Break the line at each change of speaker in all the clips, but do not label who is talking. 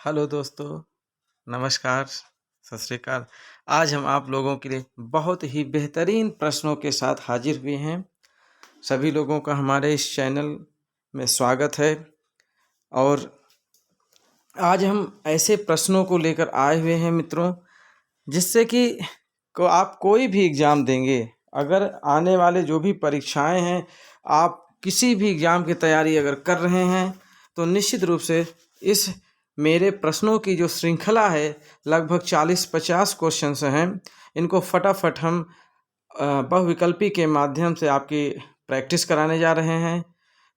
Hello दोस्तों, नमस्कार, सत श्री अकाल। आज हम आप लोगों के लिए बहुत ही बेहतरीन प्रश्नों के साथ हाजिर हुए हैं। सभी लोगों का हमारे इस चैनल में स्वागत है और आज हम ऐसे प्रश्नों को लेकर आए हुए हैं मित्रों, जिससे कि आप कोई भी एग्ज़ाम देंगे, अगर आने वाले जो भी परीक्षाएं हैं, आप किसी भी एग्ज़ाम की तैयारी अगर कर रहे हैं तो निश्चित रूप से इस मेरे प्रश्नों की जो श्रृंखला है, लगभग 40-50 क्वेश्चंस हैं, इनको फटाफट हम बहुविकल्पी के माध्यम से आपकी प्रैक्टिस कराने जा रहे हैं।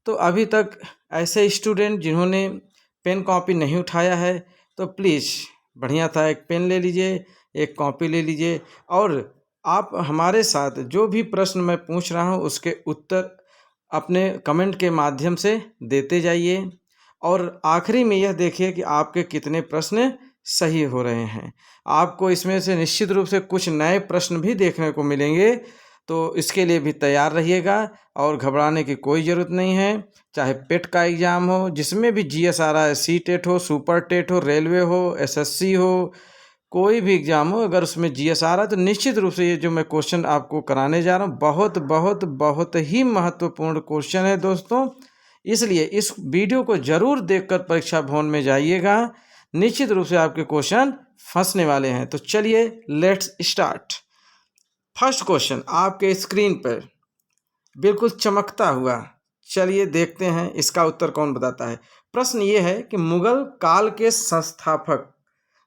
तो अभी तक ऐसे स्टूडेंट जिन्होंने पेन कॉपी नहीं उठाया है तो प्लीज़ बढ़िया था, एक पेन ले लीजिए, एक कॉपी ले लीजिए और आप हमारे साथ जो भी प्रश्न मैं पूछ रहा हूँ उसके उत्तर अपने कमेंट के माध्यम से देते जाइए और आखिरी में यह देखिए कि आपके कितने प्रश्न सही हो रहे हैं। आपको इसमें से निश्चित रूप से कुछ नए प्रश्न भी देखने को मिलेंगे, तो इसके लिए भी तैयार रहिएगा और घबराने की कोई ज़रूरत नहीं है। चाहे पेट का एग्ज़ाम हो, जिसमें भी जीएस आ रहा है, सी टेट हो, सुपर टेट हो, रेलवे हो, एसएससी हो, कोई भी एग्ज़ाम हो, अगर उसमें जीएस आ रहा है तो निश्चित रूप से ये जो मैं क्वेश्चन आपको कराने जा रहा हूँ बहुत बहुत बहुत ही महत्वपूर्ण क्वेश्चन है दोस्तों। इसलिए इस वीडियो को ज़रूर देखकर परीक्षा भवन में जाइएगा, निश्चित रूप से आपके क्वेश्चन फंसने वाले हैं। तो चलिए लेट्स स्टार्ट। फर्स्ट क्वेश्चन आपके स्क्रीन पर बिल्कुल चमकता हुआ, चलिए देखते हैं इसका उत्तर कौन बताता है। प्रश्न ये है कि मुगल काल के संस्थापक,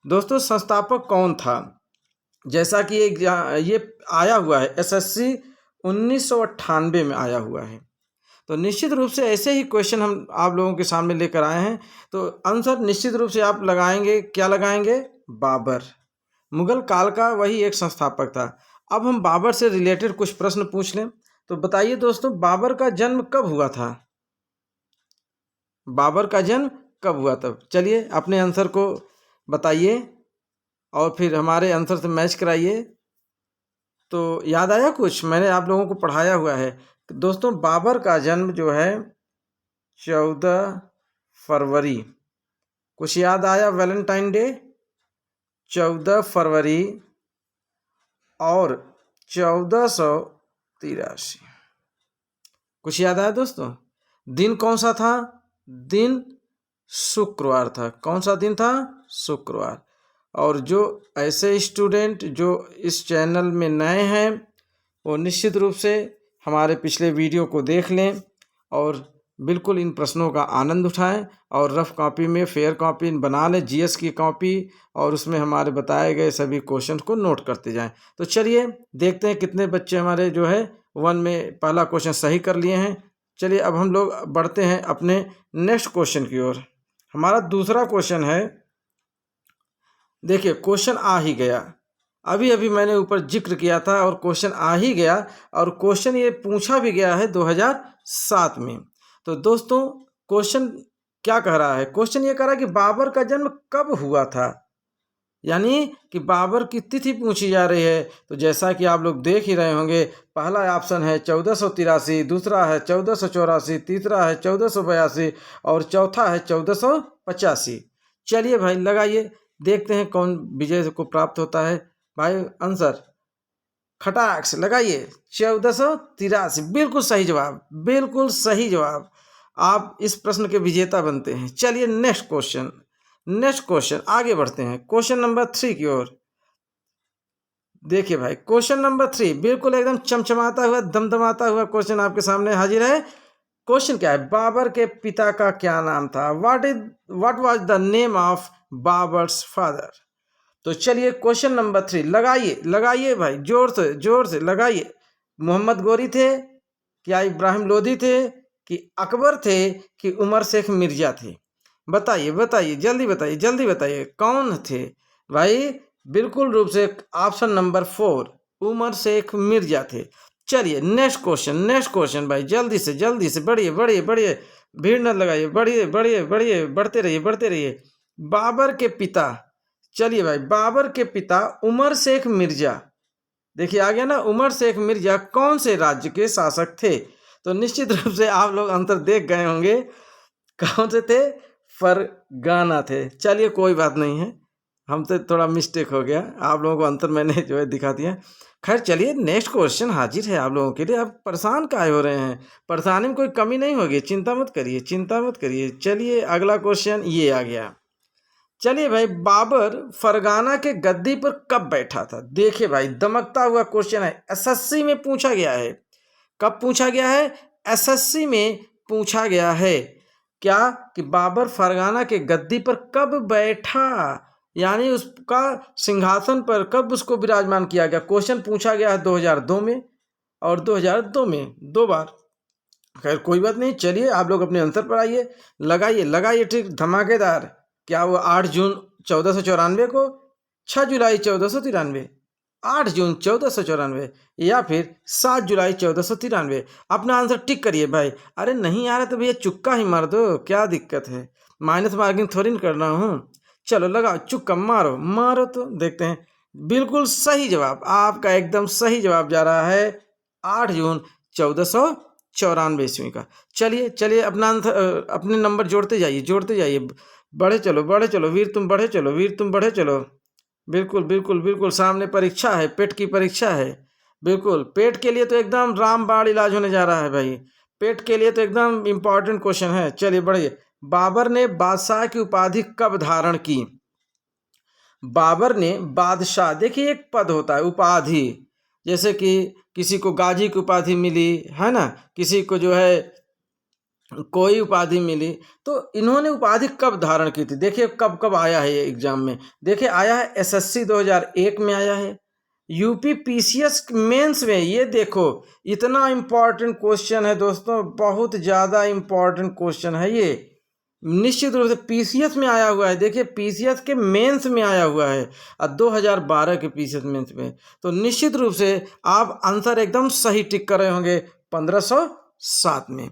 दोस्तों संस्थापक कौन था? जैसा कि ये आया हुआ है एसएससी 1998 में आया हुआ है, तो निश्चित रूप से ऐसे ही क्वेश्चन हम आप लोगों के सामने लेकर आए हैं। तो आंसर निश्चित रूप से आप लगाएंगे, क्या लगाएंगे? बाबर। मुगल काल का वही एक संस्थापक था। अब हम बाबर से रिलेटेड कुछ प्रश्न पूछ लें। तो बताइए दोस्तों, बाबर का जन्म कब हुआ था? बाबर का जन्म कब हुआ था? चलिए अपने आंसर को बताइए और फिर हमारे आंसर से मैच कराइए। तो याद आया कुछ? मैंने आप लोगों को पढ़ाया हुआ है दोस्तों। बाबर का जन्म जो है 14 फरवरी, कुछ याद आया? वैलेंटाइन डे 14 फरवरी और 1483, कुछ याद आया दोस्तों? दिन कौन सा था? दिन शुक्रवार था। कौन सा दिन था? शुक्रवार। और जो ऐसे स्टूडेंट जो इस चैनल में नए हैं वो निश्चित रूप से हमारे पिछले वीडियो को देख लें और बिल्कुल इन प्रश्नों का आनंद उठाएं और रफ कॉपी में फेयर कॉपी बना लें, जीएस की कॉपी, और उसमें हमारे बताए गए सभी क्वेश्चन को नोट करते जाएं। तो चलिए देखते हैं कितने बच्चे हमारे जो है 1 में पहला क्वेश्चन सही कर लिए हैं। चलिए अब हम लोग बढ़ते हैं अपने नेक्स्ट क्वेश्चन की ओर। हमारा दूसरा क्वेश्चन है, देखिए क्वेश्चन आ ही गया, अभी अभी मैंने ऊपर जिक्र किया था और क्वेश्चन आ ही गया और क्वेश्चन ये पूछा भी गया है 2007 में। तो दोस्तों क्वेश्चन क्या कह रहा है? क्वेश्चन ये कह रहा है कि बाबर का जन्म कब हुआ था, यानी कि बाबर की तिथि पूछी जा रही है। तो जैसा कि आप लोग देख ही रहे होंगे, पहला ऑप्शन है 1483, दूसरा है 1484, तीसरा है 1482 और चौथा है 1485। चलिए भाई लगाइए, देखते हैं कौन विजय को प्राप्त होता है। भाई आंसर खटाक से लगाइए, 1483, बिल्कुल सही जवाब, बिल्कुल सही जवाब। आप इस प्रश्न के विजेता बनते हैं। चलिए नेक्स्ट क्वेश्चन आगे बढ़ते हैं क्वेश्चन नंबर 3 की ओर। देखिए भाई क्वेश्चन नंबर 3 बिल्कुल एकदम चमचमाता हुआ, दमदमाता हुआ क्वेश्चन आपके सामने हाजिर है। क्वेश्चन क्या है? बाबर के पिता का क्या नाम था? What was the name of Babar's father? तो चलिए क्वेश्चन नंबर 3 लगाइए भाई, जोर से लगाइए। मोहम्मद गोरी थे, क्या इब्राहिम लोधी थे, कि अकबर थे, कि उमर शेख मिर्जा थे? बताइए जल्दी बताइए कौन थे भाई? बिल्कुल रूप से ऑप्शन नंबर 4 उमर शेख मिर्जा थे। चलिए नेक्स्ट क्वेश्चन भाई, जल्दी से बढ़िए, भीड़ न लगाइए, बढ़िए, बढ़ते रहिए। बाबर के पिता, चलिए भाई बाबर के पिता उमर शेख मिर्जा, देखिए आ गया ना, उमर शेख मिर्जा कौन से राज्य के शासक थे? तो निश्चित रूप से आप लोग अंतर देख गए होंगे, कौन से थे? फरगाना थे। चलिए कोई बात नहीं है, हमसे थोड़ा मिस्टेक हो गया, आप लोगों को अंतर मैंने जो है दिखा दिया। खैर चलिए नेक्स्ट क्वेश्चन हाजिर है आप लोगों के लिए। आप परेशान काहे हो रहे हैं? परेशानी में कोई कमी नहीं होगी, चिंता मत करिए, चिंता मत करिए। चलिए अगला क्वेश्चन ये आ गया। चलिए भाई, बाबर फरगाना के गद्दी पर कब बैठा था? देखिए भाई, दमकता हुआ क्वेश्चन है, एसएससी में पूछा गया है। कब पूछा गया है? एसएससी में पूछा गया है। क्या कि बाबर फरगाना के गद्दी पर कब बैठा, यानी उसका सिंहासन पर कब उसको विराजमान किया गया। क्वेश्चन पूछा गया है 2002 में और 2002 में, 2 बार। खैर कोई बात नहीं, चलिए आप लोग अपने आंसर पर आइए, लगाइए लगाइए ठीक धमाकेदार। क्या वो 8 जून 1494 को, 6 जुलाई 1493, 8 जून 1494 या फिर 7 जुलाई 1493? अपना आंसर टिक करिए भाई। अरे नहीं आ रहा तो भैया चुक्का ही मार दो, क्या दिक्कत है, माइनस मार्किंग थोड़ी ना करना हूँ। चलो लगाओ चुक्का, मारो मारो तो देखते हैं। बिल्कुल सही जवाब आपका, एकदम सही जवाब जा रहा है 8 जून 1494 ईस्वी का। चलिए चलिए अपना आंसर, अपने नंबर जोड़ते जाइए, जोड़ते जाइए, बढ़े चलो बढ़े चलो वीर तुम बढ़े चलो, वीर तुम बढ़े चलो। बिल्कुल बिल्कुल बिल्कुल, सामने परीक्षा है, पेट की परीक्षा है। बिल्कुल पेट के लिए तो एकदम रामबाण इलाज होने जा रहा है भाई, पेट के लिए तो एकदम इम्पॉर्टेंट क्वेश्चन है। चलिए बढ़िए। बाबर ने बादशाह की उपाधि कब धारण की? बाबर ने बादशाह, देखिए एक पद होता है उपाधि, जैसे कि किसी को गाजी की उपाधि मिली है ना, किसी को जो है कोई उपाधि मिली, तो इन्होंने उपाधि कब धारण की थी? देखिए कब कब आया है ये एग्जाम में। देखिए आया है एसएससी 2001 में आया है, यूपी पीसीएस मेंस में। ये देखो इतना इम्पोर्टेंट क्वेश्चन है दोस्तों, बहुत ज़्यादा इम्पोर्टेंट क्वेश्चन है ये। निश्चित रूप से पीसीएस में आया हुआ है, देखिए पीसीएस के मेंस में आया हुआ है और 2012 के पीसीएस मेंस में। तो निश्चित रूप से आप आंसर एकदम सही टिक कर रहे होंगे 1507 में।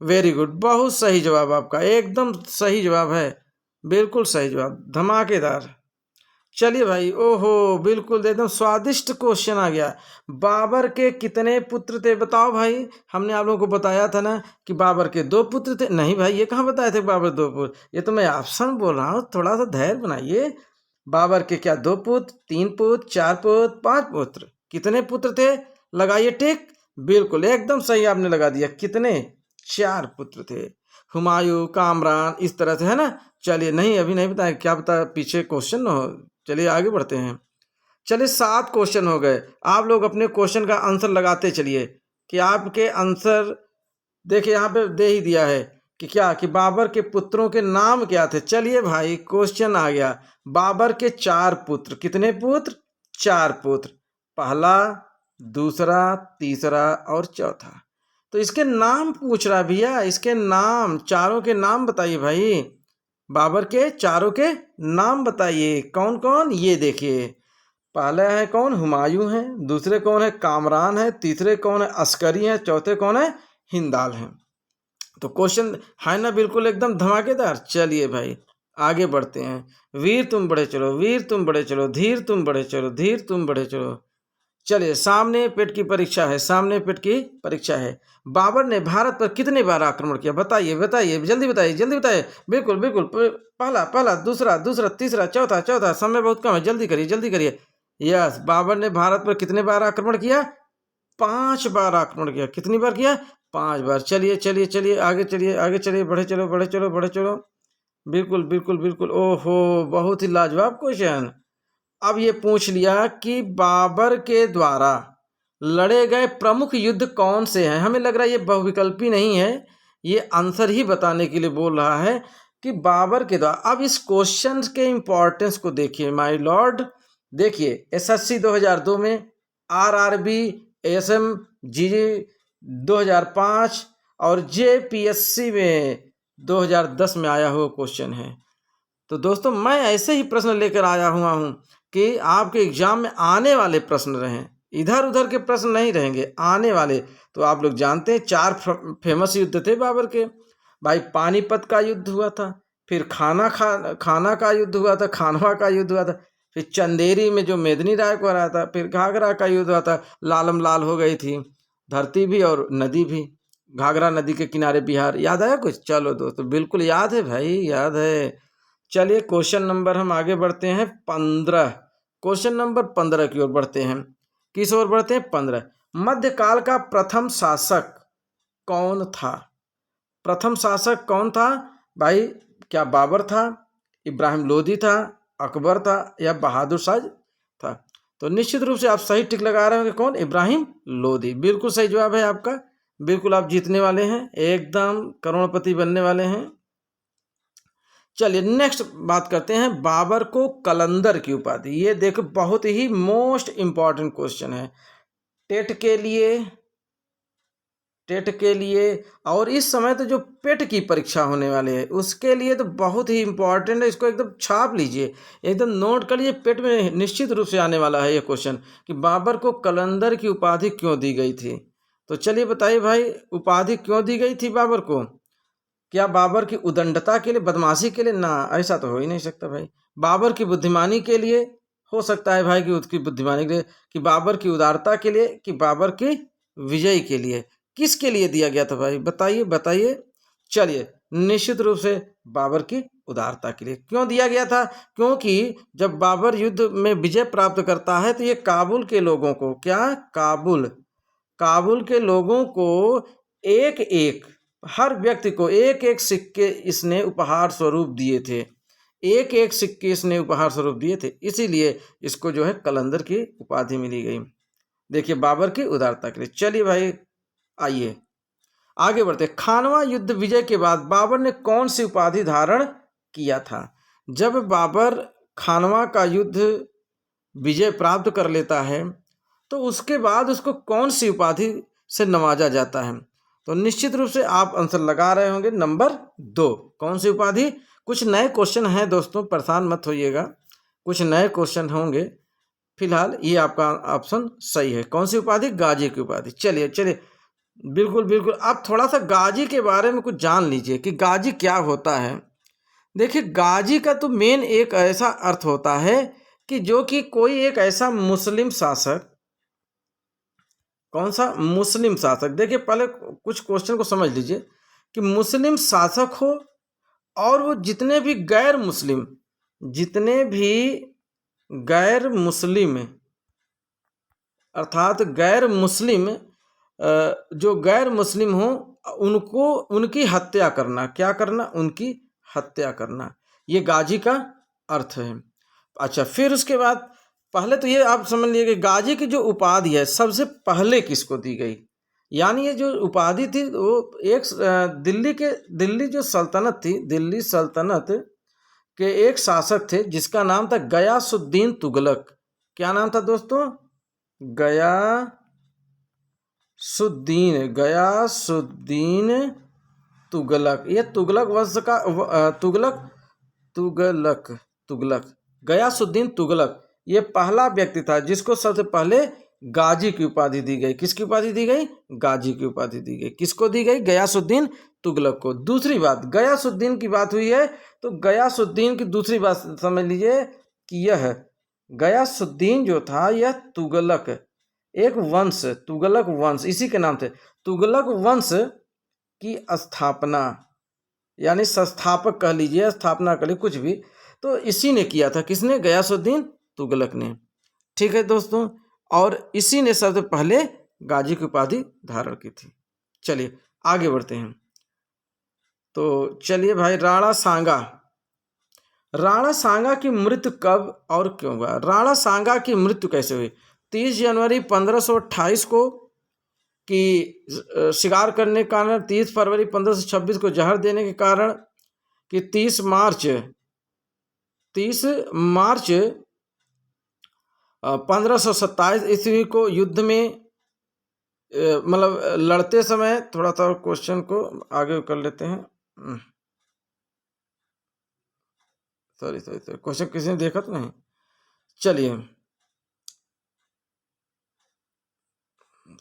वेरी गुड, बहुत सही जवाब आपका, एकदम सही जवाब है, बिल्कुल सही जवाब, धमाकेदार। चलिए भाई, ओहो बिल्कुल एकदम स्वादिष्ट क्वेश्चन आ गया। बाबर के कितने पुत्र थे बताओ भाई? हमने आप लोगों को बताया था ना कि बाबर के 2 पुत्र थे। नहीं भाई, ये कहाँ बताए थे बाबर 2 पुत्र, ये तो मैं ऑप्शन बोल रहा हूँ, थोड़ा सा धैर्य बनाइए। बाबर के क्या 2 पुत्र, 3 पुत्र, 4 पुत्र, 5 पुत्र? कितने पुत्र थे? लगाइए टिक। बिल्कुल एकदम सही आपने लगा दिया, कितने? 4 पुत्र थे। हुमायूं, कामरान, इस तरह से है ना। चलिए नहीं अभी नहीं बताया, क्या पता पीछे क्वेश्चन न हो। चलिए आगे बढ़ते हैं। चलिए 7 क्वेश्चन हो गए, आप लोग अपने क्वेश्चन का आंसर लगाते चलिए कि आपके आंसर देखिए यहाँ पे दे ही दिया है कि क्या कि बाबर के पुत्रों के नाम क्या थे। चलिए भाई क्वेश्चन आ गया, बाबर के 4 पुत्र, कितने पुत्र? 4 पुत्र, पहला, दूसरा, तीसरा और चौथा। तो इसके नाम पूछ रहा है भैया, इसके नाम, चारों के नाम बताइए भाई, बाबर के चारों के नाम बताइए कौन कौन। ये देखिए पहला है कौन? हुमायूं है, दूसरे कौन है? कामरान है, तीसरे कौन है? अस्करी है, चौथे कौन है? हिंदाल है। तो क्वेश्चन है ना बिल्कुल एकदम धमाकेदार। चलिए भाई आगे बढ़ते हैं। वीर तुम बढ़े चलो, वीर तुम बढ़े चलो, धीर तुम बढ़े चलो, धीर तुम बढ़े चलो। चलिए सामने पेट की परीक्षा है, सामने पेट की परीक्षा है। बाबर ने भारत पर कितने बार आक्रमण किया? बताइए बताइए, जल्दी बताइए, जल्दी बताइए। बिल्कुल बिल्कुल, पहला पहला, दूसरा दूसरा, तीसरा, चौथा चौथा। समय बहुत कम है, जल्दी करिए जल्दी करिए। यस, बाबर ने भारत पर कितने बार आक्रमण किया? 5 बार आक्रमण किया। कितनी बार किया? 5 बार। चलिए चलिए चलिए आगे चलिए, आगे चलिए, बढ़े चलो बढ़े चलो बढ़े चलो। बिल्कुल बिल्कुल बिल्कुल, ओहो बहुत ही लाजवाब क्वेश्चन। अब ये पूछ लिया कि बाबर के द्वारा लड़े गए प्रमुख युद्ध कौन से हैं। हमें लग रहा है ये बहुविकल्पी नहीं है, ये आंसर ही बताने के लिए बोल रहा है कि बाबर के द्वारा। अब इस क्वेश्चन के इंपॉर्टेंस को देखिए माय लॉर्ड। देखिए एसएससी 2002 में, आरआरबी, एएसएम, जीजी 2005 और जेपीएससी में 2010 में आया हुआ क्वेश्चन है। तो दोस्तों मैं ऐसे ही प्रश्न लेकर आया हुआ हूँ कि आपके एग्जाम में आने वाले प्रश्न रहें, इधर उधर के प्रश्न नहीं रहेंगे, आने वाले। तो आप लोग जानते हैं 4 फेमस युद्ध थे बाबर के भाई। पानीपत का युद्ध हुआ था, फिर खाना का युद्ध हुआ था, खानवा का युद्ध हुआ था, फिर चंदेरी में जो मेदिनी राय को हराया था, फिर घाघरा का युद्ध हुआ था, लालम लाल हो गई थी धरती भी और नदी भी। घाघरा नदी के किनारे बिहार। याद आया कुछ? चलो दोस्तों, बिल्कुल याद है भाई, याद है। चलिए क्वेश्चन नंबर हम आगे बढ़ते हैं 15। क्वेश्चन नंबर 15 की ओर बढ़ते हैं। किस ओर बढ़ते हैं? 15। मध्यकाल का प्रथम शासक कौन था? प्रथम शासक कौन था भाई? क्या बाबर था, इब्राहिम लोदी था, अकबर था, या बहादुर शाह था? तो निश्चित रूप से आप सही टिक लगा रहे होंगे। कौन? इब्राहिम लोदी। बिल्कुल सही जवाब है आपका। बिल्कुल आप जीतने वाले हैं, एकदम करोड़पति बनने वाले हैं। चलिए नेक्स्ट बात करते हैं, बाबर को कलंदर की उपाधि। ये देखो बहुत ही मोस्ट इंपॉर्टेंट क्वेश्चन है टेट के लिए, टेट के लिए, और इस समय तो जो पेट की परीक्षा होने वाले है उसके लिए तो बहुत ही इंपॉर्टेंट है। इसको एकदम छाप लीजिए, एकदम नोट कर लीजिए। पेट में निश्चित रूप से आने वाला है ये क्वेश्चन कि बाबर को कलंदर की उपाधि क्यों दी गई थी। तो चलिए बताइए भाई, उपाधि क्यों दी गई थी बाबर को? क्या बाबर की उदंडता के लिए, बदमाशी के लिए? ना, ऐसा तो हो ही नहीं सकता भाई। बाबर की बुद्धिमानी के लिए हो सकता है भाई, कि उसकी बुद्धिमानी के लिए, कि बाबर की उदारता के लिए, कि बाबर की विजय के लिए? किसके लिए दिया गया था भाई? बताइए बताइए। चलिए निश्चित रूप से बाबर की उदारता के लिए। क्यों दिया गया था? क्योंकि जब बाबर युद्ध में विजय प्राप्त करता है तो ये काबुल के लोगों को, क्या काबुल के लोगों को एक एक, हर व्यक्ति को एक एक सिक्के इसने उपहार स्वरूप दिए थे। एक एक सिक्के इसने उपहार स्वरूप दिए थे, इसीलिए इसको जो है कलंदर की उपाधि मिली गई। देखिए बाबर की उदारता के लिए। चलिए भाई आइए आगे बढ़ते। खानवा युद्ध विजय के बाद बाबर ने कौन सी उपाधि धारण किया था? जब बाबर खानवा का युद्ध विजय प्राप्त कर लेता है तो उसके बाद उसको कौन सी उपाधि से नवाजा जाता है? तो निश्चित रूप से आप आंसर लगा रहे होंगे नंबर 2। कौन सी उपाधि? कुछ नए क्वेश्चन हैं दोस्तों, परेशान मत होइएगा, कुछ नए क्वेश्चन होंगे। फिलहाल ये आपका ऑप्शन सही है। कौन सी उपाधि? गाजी की उपाधि। चलिए चलिए, बिल्कुल बिल्कुल। आप थोड़ा सा गाजी के बारे में कुछ जान लीजिए कि गाजी क्या होता है। देखिए गाजी का तो मेन एक ऐसा अर्थ होता है कि जो कि कोई एक ऐसा मुस्लिम शासक, कौन सा? मुस्लिम शासक। देखिए पहले कुछ क्वेश्चन को समझ लीजिए कि मुस्लिम शासक हो और वो जितने भी गैर मुस्लिम, जितने भी गैर मुस्लिम, अर्थात गैर मुस्लिम, जो गैर मुस्लिम हो उनको, उनकी हत्या करना। क्या करना? उनकी हत्या करना। ये गाजी का अर्थ है। अच्छा फिर उसके बाद पहले तो ये आप समझ लीजिए कि गाजी की जो उपाधि है सबसे पहले किसको दी गई। यानी ये जो उपाधि थी वो एक दिल्ली जो सल्तनत थी, दिल्ली सल्तनत के एक शासक थे जिसका नाम था गयासुद्दीन तुगलक। क्या नाम था दोस्तों? गयासुद्दीन तुगलक। ये तुगलक वंश का तुगलक गयासुद्दीन तुगलक ये पहला व्यक्ति था जिसको सबसे पहले गाजी की उपाधि दी गई। किसकी उपाधि दी गई? गाजी की उपाधि दी गई। किसको दी गई? गयासुद्दीन तुगलक को। दूसरी बात, गयासुद्दीन की बात हुई है तो गयासुद्दीन की दूसरी बात समझ लीजिए कि यह गयासुद्दीन जो था यह तुगलक एक वंश, तुगलक वंश इसी के नाम थे। तुगलक वंश की स्थापना, यानी संस्थापक कह लीजिए, स्थापना कह लीजिए, कुछ भी, तो इसी ने किया था। किसने? गयासुद्दीन तुगलक ने। ठीक है दोस्तों, और इसी ने सबसे पहले गाजी की उपाधि धारण की थी। चलिए आगे बढ़ते हैं। तो चलिए भाई, राणा सांगा की मृत्यु कब और क्यों हुआ? राणा सांगा की मृत्यु कैसे हुई? 30 जनवरी 1528 को, कि शिकार करने के कारण, 30 फरवरी 1526 को जहर देने के कारण, कि 30 मार्च 1527 ईस्वी को युद्ध में, मतलब लड़ते समय, थोड़ा सा क्वेश्चन को आगे कर लेते हैं। सॉरी क्वेश्चन किसी ने देखा तो नहीं। चलिए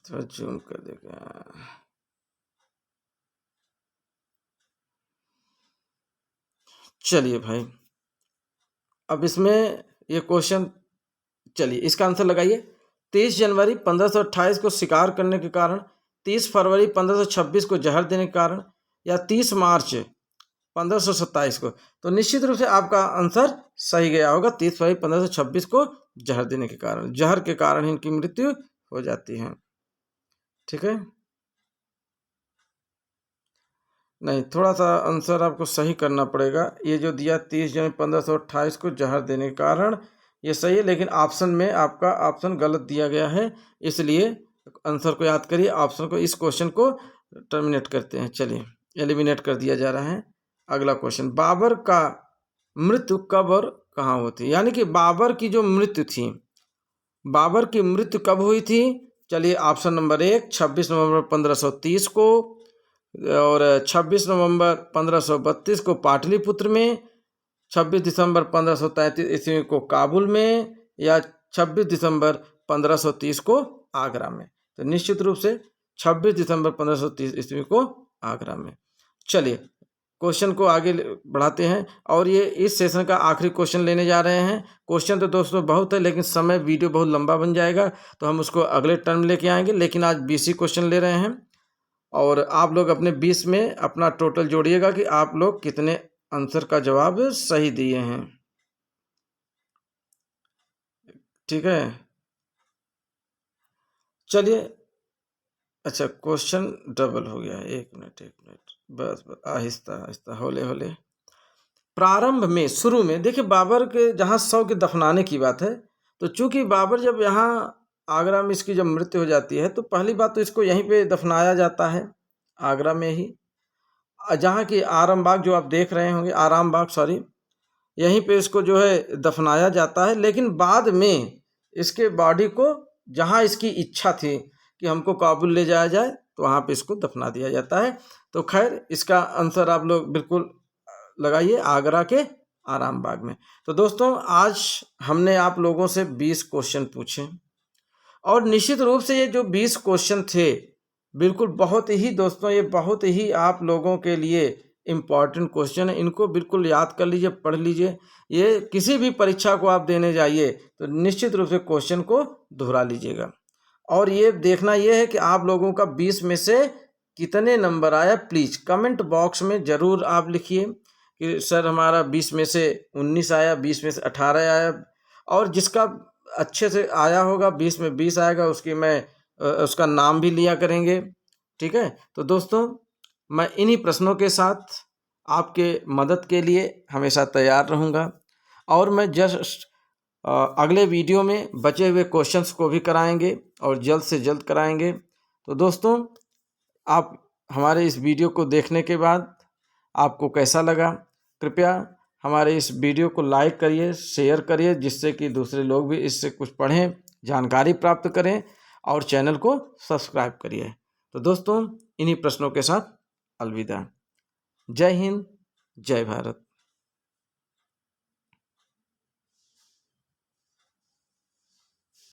थोड़ा जूम कर देगा। चलिए भाई, अब इसमें ये क्वेश्चन, चलिए इसका आंसर लगाइए। 30 जनवरी 1528 को शिकार करने के कारण 30 फरवरी 1526 को जहर देने के कारण, या 30 मार्च 1527 को। तो निश्चित रूप से आपका आंसर सही गया होगा, 30 फरवरी 1526 को जहर देने के कारण, जहर के कारण इनकी मृत्यु हो जाती है। ठीक है, नहीं, थोड़ा सा आंसर आपको सही करना पड़ेगा। ये जो दिया 30 जनवरी 1528 को जहर देने के कारण, ये सही है, लेकिन ऑप्शन में आपका ऑप्शन गलत दिया गया है, इसलिए आंसर को याद करिए, ऑप्शन को, इस क्वेश्चन को टर्मिनेट करते हैं। चलिए, एलिमिनेट कर दिया जा रहा है। अगला क्वेश्चन, बाबर का मृत्यु कब और कहाँ हुई थी? यानी कि बाबर की जो मृत्यु थी, बाबर की मृत्यु कब हुई थी? चलिए, ऑप्शन नंबर 1 26 नवंबर 1530 को, और 26 नवंबर 1532 को पाटलिपुत्र में, 26 दिसंबर 1533 ईस्वी को काबुल में, या 26 दिसंबर 1530 को आगरा में। तो निश्चित रूप से 26 दिसंबर 1530 ईस्वी को आगरा में। चलिए, क्वेश्चन को आगे बढ़ाते हैं, और ये इस सेशन का आखिरी क्वेश्चन लेने जा रहे हैं। क्वेश्चन तो दोस्तों बहुत है, लेकिन समय वीडियो बहुत लंबा बन जाएगा, तो हम उसको अगले टर्म लेके आएंगे, लेकिन आज 20 ही क्वेश्चन ले रहे हैं, और आप लोग अपने 20 में अपना टोटल जोड़िएगा कि आप लोग कितने आंसर का जवाब सही दिए हैं। ठीक है, चलिए, अच्छा, क्वेश्चन डबल हो गया, एक मिनट, बस आहिस्ता आहिस्ता, होले होले। प्रारंभ में, शुरू में, देखिए बाबर के जहाँ शव के दफनाने की बात है, तो चूंकि बाबर जब यहाँ आगरा में इसकी जब मृत्यु हो जाती है, तो पहली बात तो इसको यहीं पे दफनाया जाता है, आगरा में ही, जहाँ की आरामबाग जो आप देख रहे होंगे, आरामबाग सॉरी, यहीं पे इसको जो है दफनाया जाता है। लेकिन बाद में इसके बॉडी को, जहाँ इसकी इच्छा थी कि हमको काबुल ले जाया जाए, तो वहाँ पे इसको दफना दिया जाता है। तो खैर, इसका आंसर आप लोग बिल्कुल लगाइए, आगरा के आरामबाग में। तो दोस्तों, आज हमने आप लोगों से 20 क्वेश्चन पूछे, और निश्चित रूप से ये जो 20 क्वेश्चन थे, बिल्कुल बहुत ही दोस्तों, ये बहुत ही आप लोगों के लिए इम्पॉर्टेंट क्वेश्चन है। इनको बिल्कुल याद कर लीजिए, पढ़ लीजिए। ये किसी भी परीक्षा को आप देने जाइए तो निश्चित रूप से क्वेश्चन को दोहरा लीजिएगा, और ये देखना ये है कि आप लोगों का 20 में से कितने नंबर आया। प्लीज़ कमेंट बॉक्स में ज़रूर आप लिखिए कि सर हमारा 20 में से 19 आया, 20 में से 18 आया, और जिसका अच्छे से आया होगा, 20 में 20 आएगा, उसका नाम भी लिया करेंगे। ठीक है, तो दोस्तों, मैं इन्हीं प्रश्नों के साथ आपके मदद के लिए हमेशा तैयार रहूँगा, और मैं जस्ट अगले वीडियो में बचे हुए क्वेश्चंस को भी कराएंगे, और जल्द से जल्द कराएंगे। तो दोस्तों, आप हमारे इस वीडियो को देखने के बाद आपको कैसा लगा, कृपया हमारे इस वीडियो को लाइक करिए, शेयर करिए, जिससे कि दूसरे लोग भी इससे कुछ पढ़ें, जानकारी प्राप्त करें, और चैनल को सब्सक्राइब करिए। तो दोस्तों, इन्हीं प्रश्नों के साथ अलविदा। जय हिंद, जय भारत।